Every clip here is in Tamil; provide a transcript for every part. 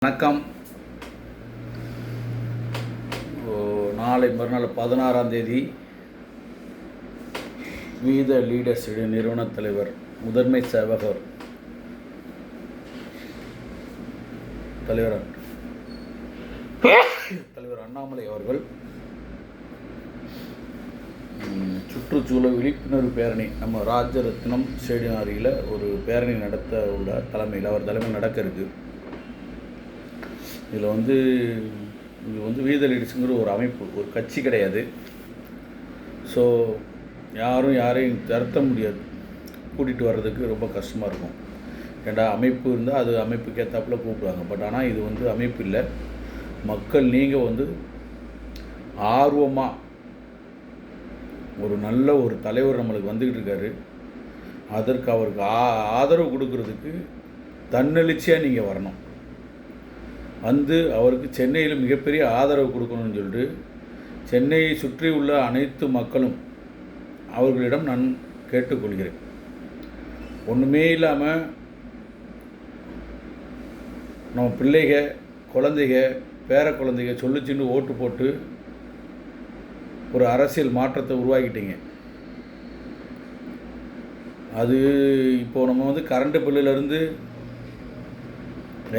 வணக்கம். நாளை மறுநாள் 16ஆம் தேதி வீத லீடர்ஸ் நிறுவன தலைவர் முதன்மை சேவகர் தலைவர் அண்ணாமலை அவர்கள் சுற்றுச்சூழல் விழிப்புணர்வு பேரணி நம்ம ராஜரத்னம் ஸ்டேடியம் அருகில் ஒரு பேரணி நடத்த உள்ள தலைமையில் அவர் தலைமையில் நடக்க இருக்குது. இது வீத லீடர்ஸுங்கிற ஒரு அமைப்பு, ஒரு கட்சி கிடையாது. ஸோ யாரையும் திருத்த முடியாது, கூட்டிகிட்டு வர்றதுக்கு ரொம்ப கஷ்டமாக இருக்கும். ஏண்டா அமைப்பு இருந்தால் அது அமைப்புக்கு ஏற்றாப்புல கூப்பிடுவாங்க. பட் ஆனால் இது அமைப்பு இல்லை. மக்கள் நீங்கள் ஆர்வமாக ஒரு நல்ல ஒரு தலைவர் நம்மளுக்கு வந்துக்கிட்டு இருக்காரு, அதற்கு அவருக்கு ஆதரவு கொடுக்கறதுக்கு தன்னெழுச்சியாக நீங்கள் வரணும். அவருக்கு சென்னையில் மிகப்பெரிய ஆதரவு கொடுக்கணும்னு சொல்லிட்டு சென்னையை சுற்றி உள்ள அனைத்து மக்களும் அவர்களிடம் நான் கேட்டுக்கொள்கிறேன். ஒன்றுமே இல்லாமல் நம்ம பிள்ளைக, குழந்தைக, பேர குழந்தைக சொல்லிச்சின்னு ஓட்டு போட்டு ஒரு அரசியல் மாற்றத்தை உருவாக்கிட்டீங்க. அது இப்போது நம்ம கரண்ட்டு பில்லுலேருந்து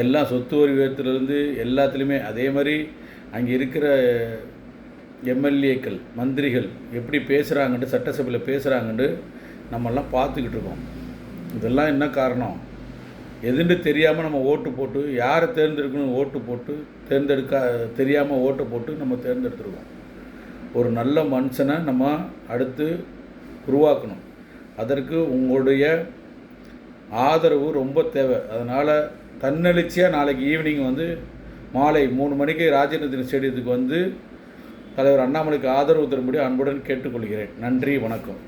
எல்லாம் சொத்து வரி விகிதத்திலிருந்து எல்லாத்துலேயுமே அதே மாதிரி அங்கே இருக்கிற எம்எல்ஏக்கள், மந்திரிகள் எப்படி பேசுகிறாங்கன்ட்டு, சட்டசபையில் பேசுகிறாங்கன்ட்டு நம்மெல்லாம் பார்த்துக்கிட்டு இருக்கோம். இதெல்லாம் என்ன காரணம்? எதுன்னு தெரியாமல் நம்ம ஓட்டு போட்டு, யாரை தேர்ந்தெடுக்கணும் ஓட்டு போட்டு தெரியாமல் ஓட்டு போட்டு நம்ம தேர்ந்தெடுத்துருக்கோம். ஒரு நல்ல மனுஷனை நம்ம அடுத்து உருவாக்கணும். அதற்கு உங்களுடைய ஆதரவு ரொம்ப தேவை. அதனால் தன்னெழுச்சியாக நாளைக்கு ஈவினிங் மாலை 3 மணிக்கு ராஜரத்னம் ஸ்டேடியத்துக்கு தலைவர் அண்ணாமலைக்கு ஆதரவு தரும்படி அன்புடன் கேட்டுக்கொள்கிறேன். நன்றி, வணக்கம்.